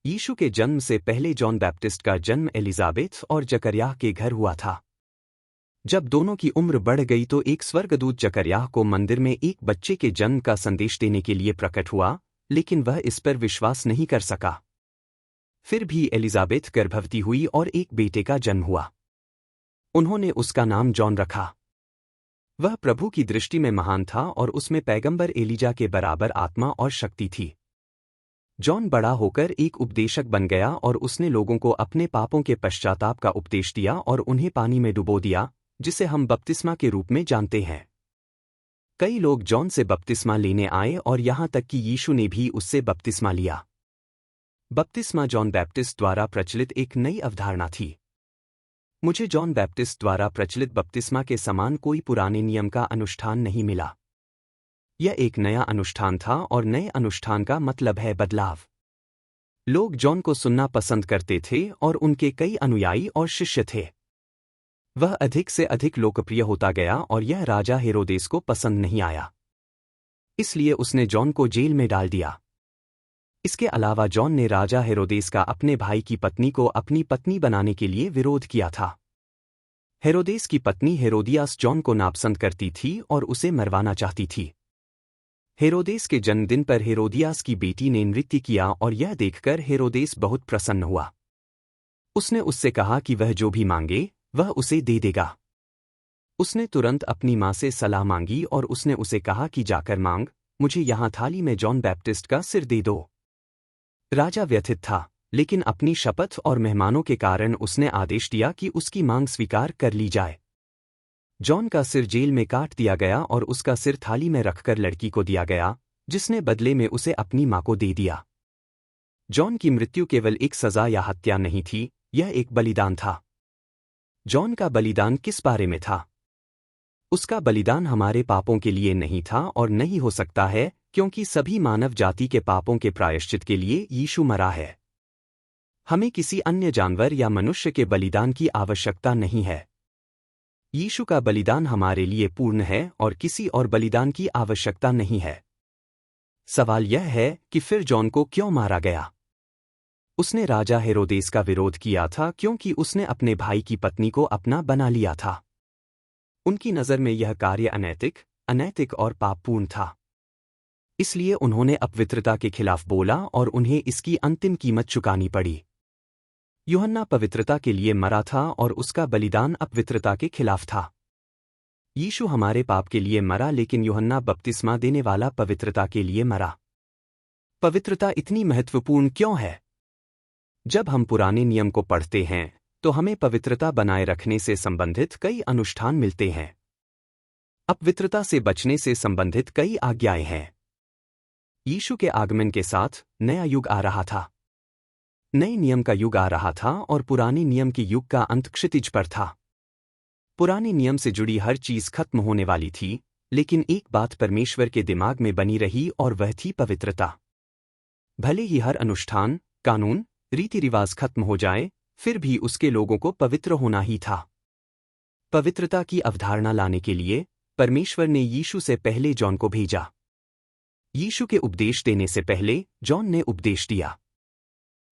यीशु के जन्म से पहले जॉन बैप्टिस्ट का जन्म एलिजाबेथ और जकरयाह के घर हुआ था। जब दोनों की उम्र बढ़ गई तो एक स्वर्गदूत जकरयाह को मंदिर में एक बच्चे के जन्म का संदेश देने के लिए प्रकट हुआ, लेकिन वह इस पर विश्वास नहीं कर सका। फिर भी एलिजाबेथ गर्भवती हुई और एक बेटे का जन्म हुआ। उन्होंने उसका नाम जॉन रखा। वह प्रभु की दृष्टि में महान था और उसमें पैगंबर एलीजा के बराबर आत्मा और शक्ति थी। जॉन बड़ा होकर एक उपदेशक बन गया और उसने लोगों को अपने पापों के पश्चाताप का उपदेश दिया और उन्हें पानी में डुबो दिया, जिसे हम बपतिस्मा के रूप में जानते हैं। कई लोग जॉन से बपतिस्मा लेने आए और यहाँ तक कि यीशु ने भी उससे बपतिस्मा लिया। बपतिस्मा जॉन बैप्टिस्ट द्वारा प्रचलित एक नई अवधारणा थी। मुझे जॉन बैप्टिस्ट द्वारा प्रचलित बपतिस्मा के समान कोई पुराने नियम का अनुष्ठान नहीं मिला। यह एक नया अनुष्ठान था और नए अनुष्ठान का मतलब है बदलाव। लोग जॉन को सुनना पसंद करते थे और उनके कई अनुयायी और शिष्य थे। वह अधिक से अधिक लोकप्रिय होता गया और यह राजा हेरोदेस को पसंद नहीं आया। इसलिए उसने जॉन को जेल में डाल दिया। इसके अलावा जॉन ने राजा हेरोदेस का अपने भाई की पत्नी को अपनी पत्नी बनाने के लिए विरोध किया था। हेरोदेस की पत्नी हेरोदियास जॉन को नापसंद करती थी और उसे मरवाना चाहती थी। हेरोदेस के जन्मदिन पर हेरोदियास की बेटी ने नृत्य किया और यह देखकर हेरोदेस बहुत प्रसन्न हुआ। उसने उससे कहा कि वह जो भी मांगे वह उसे दे देगा। उसने तुरंत अपनी मां से सलाह मांगी और उसने उसे कहा कि जाकर मांग, मुझे यहाँ थाली में जॉन बैप्टिस्ट का सिर दे दो। राजा व्यथित था, लेकिन अपनी शपथ और मेहमानों के कारण उसने आदेश दिया कि उसकी मांग स्वीकार कर ली जाए। जॉन का सिर जेल में काट दिया गया और उसका सिर थाली में रखकर लड़की को दिया गया, जिसने बदले में उसे अपनी मां को दे दिया। जॉन की मृत्यु केवल एक सजा या हत्या नहीं थी, यह एक बलिदान था। जॉन का बलिदान किस बारे में था? उसका बलिदान हमारे पापों के लिए नहीं था और नहीं हो सकता है, क्योंकि सभी मानव जाति के पापों के प्रायश्चित के लिए यीशु मरा है। हमें किसी अन्य जानवर या मनुष्य के बलिदान की आवश्यकता नहीं है। यीशु का बलिदान हमारे लिए पूर्ण है और किसी और बलिदान की आवश्यकता नहीं है। सवाल यह है कि फिर जॉन को क्यों मारा गया? उसने राजा हेरोदेस का विरोध किया था क्योंकि उसने अपने भाई की पत्नी को अपना बना लिया था। उनकी नज़र में यह कार्य अनैतिक और पापपूर्ण था। इसलिए उन्होंने अपवित्रता के खिलाफ बोला और उन्हें इसकी अंतिम कीमत चुकानी पड़ी। यूहन्ना पवित्रता के लिए मरा था और उसका बलिदान अपवित्रता के खिलाफ था। यीशु हमारे पाप के लिए मरा, लेकिन यूहन्ना बपतिस्मा देने वाला पवित्रता के लिए मरा। पवित्रता इतनी महत्वपूर्ण क्यों है? जब हम पुराने नियम को पढ़ते हैं तो हमें पवित्रता बनाए रखने से संबंधित कई अनुष्ठान मिलते हैं। अपवित्रता से बचने से संबंधित कई आज्ञाएं हैं। यीशु के आगमन के साथ नया युग आ रहा था। नए नियम का युग आ रहा था और पुराने नियम के युग का अंत क्षितिज पर था। पुराने नियम से जुड़ी हर चीज खत्म होने वाली थी, लेकिन एक बात परमेश्वर के दिमाग में बनी रही और वह थी पवित्रता। भले ही हर अनुष्ठान, कानून, रीति रिवाज खत्म हो जाए, फिर भी उसके लोगों को पवित्र होना ही था। पवित्रता की अवधारणा लाने के लिए परमेश्वर ने यीशु से पहले जॉन को भेजा। यीशु के उपदेश देने से पहले जॉन ने उपदेश दिया।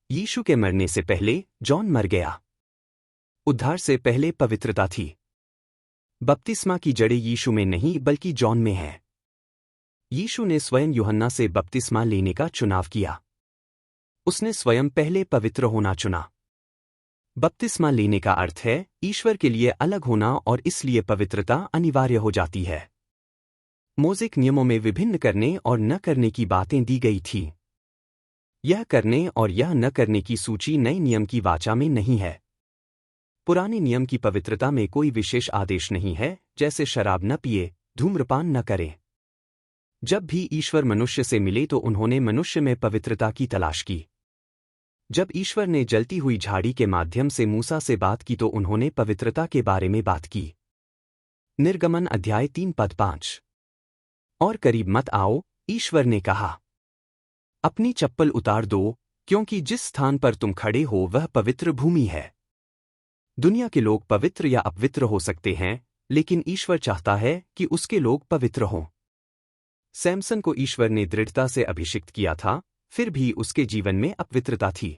यीशु के मरने से पहले जॉन मर गया। उद्धार से पहले पवित्रता थी। बपतिस्मा की जड़ें यीशु में नहीं बल्कि जॉन में हैं। यीशु ने स्वयं यूहन्ना से बपतिस्मा लेने का चुनाव किया। उसने स्वयं पहले पवित्र होना चुना। बपतिस्मा लेने का अर्थ है ईश्वर के लिए अलग होना और इसलिए पवित्रता अनिवार्य हो जाती है। मोज़ेक नियमों में विभिन्न करने और न करने की बातें दी गई थी। यह करने और यह न करने की सूची नए नियम की वाचा में नहीं है। पुराने नियम की पवित्रता में कोई विशेष आदेश नहीं है, जैसे शराब न पिए, धूम्रपान न करें। जब भी ईश्वर मनुष्य से मिले तो उन्होंने मनुष्य में पवित्रता की तलाश की। जब ईश्वर ने जलती हुई झाड़ी के माध्यम से मूसा से बात की तो उन्होंने पवित्रता के बारे में बात की। निर्गमन अध्याय 3:5। और करीब मत आओ, ईश्वर ने कहा। अपनी चप्पल उतार दो, क्योंकि जिस स्थान पर तुम खड़े हो वह पवित्र भूमि है। दुनिया के लोग पवित्र या अपवित्र हो सकते हैं, लेकिन ईश्वर चाहता है कि उसके लोग पवित्र हों। सैमसन को ईश्वर ने दृढ़ता से अभिषिक्त किया था, फिर भी उसके जीवन में अपवित्रता थी।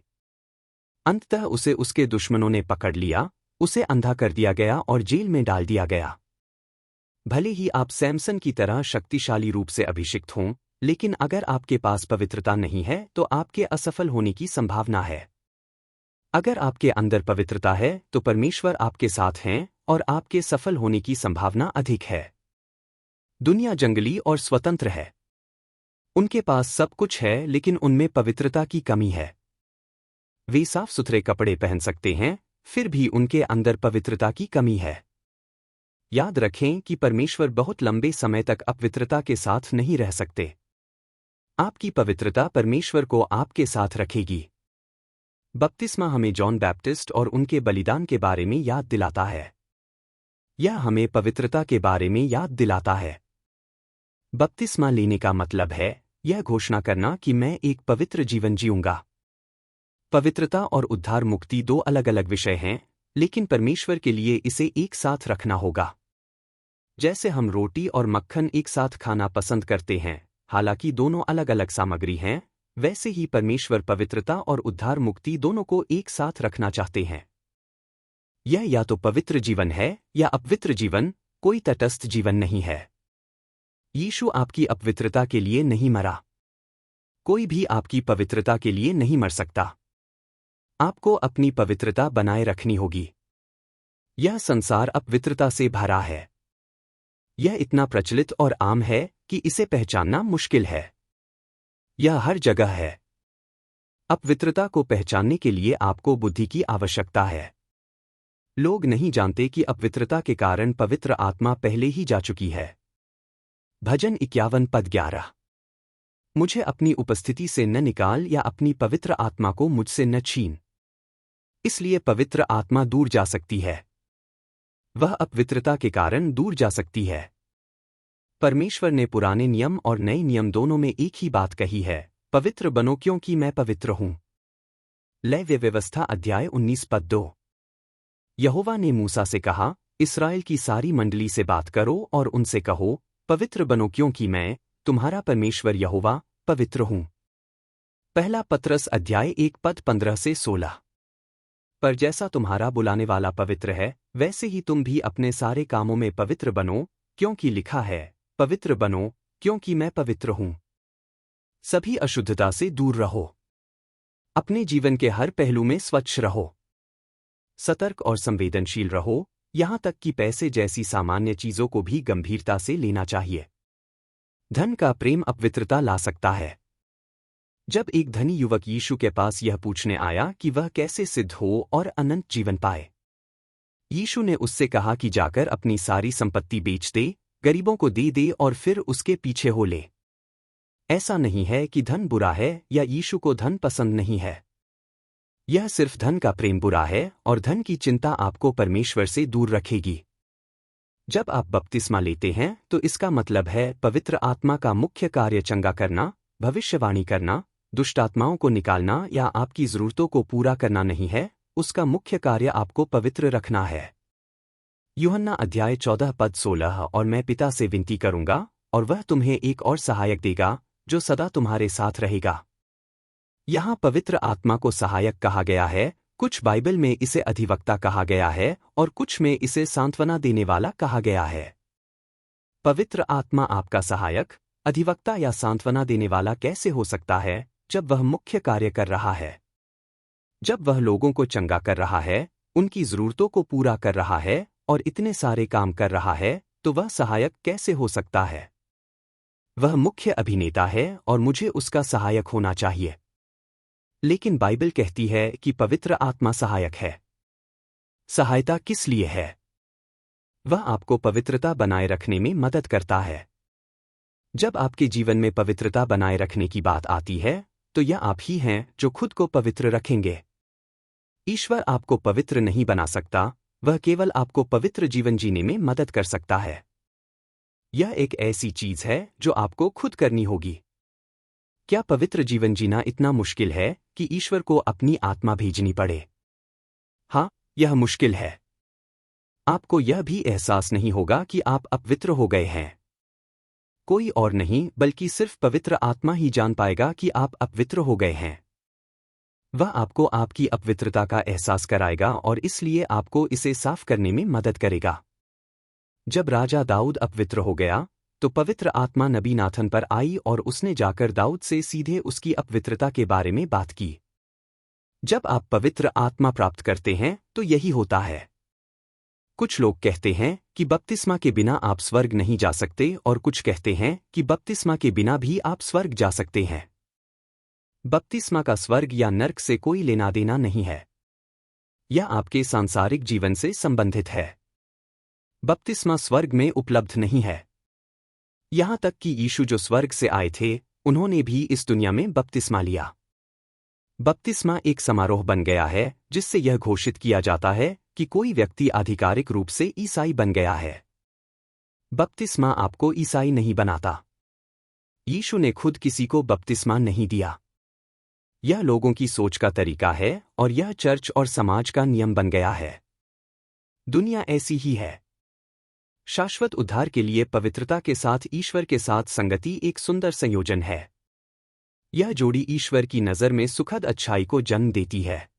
अंततः उसे उसके दुश्मनों ने पकड़ लिया, उसे अंधा कर दिया गया और जेल में डाल दिया गया। भले ही आप सैमसन की तरह शक्तिशाली रूप से अभिषिक्त हों, लेकिन अगर आपके पास पवित्रता नहीं है तो आपके असफल होने की संभावना है। अगर आपके अंदर पवित्रता है तो परमेश्वर आपके साथ हैं और आपके सफल होने की संभावना अधिक है। दुनिया जंगली और स्वतंत्र है। उनके पास सब कुछ है लेकिन उनमें पवित्रता की कमी है। वे साफ सुथरे कपड़े पहन सकते हैं, फिर भी उनके अंदर पवित्रता की कमी है। याद रखें कि परमेश्वर बहुत लंबे समय तक अपवित्रता के साथ नहीं रह सकते। आपकी पवित्रता परमेश्वर को आपके साथ रखेगी। बपतिस्मा हमें जॉन बैप्टिस्ट और उनके बलिदान के बारे में याद दिलाता है। यह हमें पवित्रता के बारे में याद दिलाता है। बपतिस्मा लेने का मतलब है यह घोषणा करना कि मैं एक पवित्र जीवन जीऊंगा। पवित्रता और उद्धार मुक्ति दो अलग अलग विषय हैं, लेकिन परमेश्वर के लिए इसे एक साथ रखना होगा। जैसे हम रोटी और मक्खन एक साथ खाना पसंद करते हैं, हालांकि दोनों अलग अलग सामग्री हैं, वैसे ही परमेश्वर पवित्रता और उद्धार मुक्ति दोनों को एक साथ रखना चाहते हैं। यह या तो पवित्र जीवन है या अपवित्र जीवन, कोई तटस्थ जीवन नहीं है। यीशु आपकी अपवित्रता के लिए नहीं मरा। कोई भी आपकी पवित्रता के लिए नहीं मर सकता। आपको अपनी पवित्रता बनाए रखनी होगी। यह संसार अपवित्रता से भरा है। यह इतना प्रचलित और आम है कि इसे पहचानना मुश्किल है। यह हर जगह है। अपवित्रता को पहचानने के लिए आपको बुद्धि की आवश्यकता है। लोग नहीं जानते कि अपवित्रता के कारण पवित्र आत्मा पहले ही जा चुकी है। भजन 51 पद 11। मुझे अपनी उपस्थिति से न निकाल या अपनी पवित्र आत्मा को मुझसे न छीन। इसलिए पवित्र आत्मा दूर जा सकती है। वह अपवित्रता के कारण दूर जा सकती है। परमेश्वर ने पुराने नियम और नए नियम दोनों में एक ही बात कही है, पवित्र बनो क्योंकि मैं पवित्र हूं। लेव्य व्यवस्था अध्याय 19 पद 2। यहोवा ने मूसा से कहा, इस्राएल की सारी मंडली से बात करो और उनसे कहो, पवित्र बनो क्योंकि मैं, तुम्हारा परमेश्वर यहोवा, पवित्र हूं। पहला पत्रस अध्याय 1 पद 15 से 16। पर जैसा तुम्हारा बुलाने वाला पवित्र है, वैसे ही तुम भी अपने सारे कामों में पवित्र बनो, क्योंकि लिखा है, पवित्र बनो, क्योंकि मैं पवित्र हूं। सभी अशुद्धता से दूर रहो। अपने जीवन के हर पहलू में स्वच्छ रहो। सतर्क और संवेदनशील रहो, यहां तक कि पैसे जैसी सामान्य चीजों को भी गंभीरता से लेना चाहिए। धन का प्रेम अपवित्रता ला सकता है। जब एक धनी युवक यीशु के पास यह पूछने आया कि वह कैसे सिद्ध हो और अनंत जीवन पाए, यीशु ने उससे कहा कि जाकर अपनी सारी संपत्ति बेच दे, गरीबों को दे दे और फिर उसके पीछे हो ले। ऐसा नहीं है कि धन बुरा है या यीशु को धन पसंद नहीं है। यह सिर्फ धन का प्रेम बुरा है और धन की चिंता आपको परमेश्वर से दूर रखेगी। जब आप बपतिस्मा लेते हैं तो इसका मतलब है पवित्र आत्मा का मुख्य कार्य चंगा करना, भविष्यवाणी करना, दुष्ट आत्माओं को निकालना या आपकी जरूरतों को पूरा करना नहीं है, उसका मुख्य कार्य आपको पवित्र रखना है। यूहन्ना अध्याय 14 पद 16। और मैं पिता से विनती करूंगा और वह तुम्हें एक और सहायक देगा जो सदा तुम्हारे साथ रहेगा। यहाँ पवित्र आत्मा को सहायक कहा गया है, कुछ बाइबल में इसे अधिवक्ता कहा गया है और कुछ में इसे सांत्वना देने वाला कहा गया है। पवित्र आत्मा आपका सहायक, अधिवक्ता या सांत्वना देने वाला कैसे हो सकता है जब वह मुख्य कार्य कर रहा है? जब वह लोगों को चंगा कर रहा है, उनकी जरूरतों को पूरा कर रहा है और इतने सारे काम कर रहा है, तो वह सहायक कैसे हो सकता है? वह मुख्य अभिनेता है और मुझे उसका सहायक होना चाहिए। लेकिन बाइबल कहती है कि पवित्र आत्मा सहायक है। सहायता किस लिए है? वह आपको पवित्रता बनाए रखने में मदद करता है। जब आपके जीवन में पवित्रता बनाए रखने की बात आती है, तो यह आप ही हैं जो खुद को पवित्र रखेंगे। ईश्वर आपको पवित्र नहीं बना सकता, वह केवल आपको पवित्र जीवन जीने में मदद कर सकता है। यह एक ऐसी चीज है जो आपको खुद करनी होगी। क्या पवित्र जीवन जीना इतना मुश्किल है कि ईश्वर को अपनी आत्मा भेजनी पड़े? हाँ, यह मुश्किल है। आपको यह भी एहसास नहीं होगा कि आप अपवित्र हो गए हैं। कोई और नहीं बल्कि सिर्फ पवित्र आत्मा ही जान पाएगा कि आप अपवित्र हो गए हैं। वह आपको आपकी अपवित्रता का एहसास कराएगा और इसलिए आपको इसे साफ करने में मदद करेगा। जब राजा दाऊद अपवित्र हो गया, तो पवित्र आत्मा नबी नाथन पर आई और उसने जाकर दाऊद से सीधे उसकी अपवित्रता के बारे में बात की। जब आप पवित्र आत्मा प्राप्त करते हैं तो यही होता है। कुछ लोग कहते हैं कि बपतिस्मा के बिना आप स्वर्ग नहीं जा सकते और कुछ कहते हैं कि बपतिस्मा के बिना भी आप स्वर्ग जा सकते हैं। बपतिस्मा का स्वर्ग या नर्क से कोई लेना देना नहीं है। यह आपके सांसारिक जीवन से संबंधित है। बपतिस्मा स्वर्ग में उपलब्ध नहीं है। यहां तक कि यीशु जो स्वर्ग से आए थे, उन्होंने भी इस दुनिया में बपतिस्मा लिया। बपतिस्मा एक समारोह बन गया है जिससे यह घोषित किया जाता है कि कोई व्यक्ति आधिकारिक रूप से ईसाई बन गया है। बपतिस्मा आपको ईसाई नहीं बनाता। यीशु ने खुद किसी को बपतिस्मा नहीं दिया। यह लोगों की सोच का तरीका है और यह चर्च और समाज का नियम बन गया है। दुनिया ऐसी ही है। शाश्वत उद्धार के लिए पवित्रता के साथ ईश्वर के साथ संगति एक सुंदर संयोजन है। यह जोड़ी ईश्वर की नज़र में सुखद अच्छाई को जन्म देती है।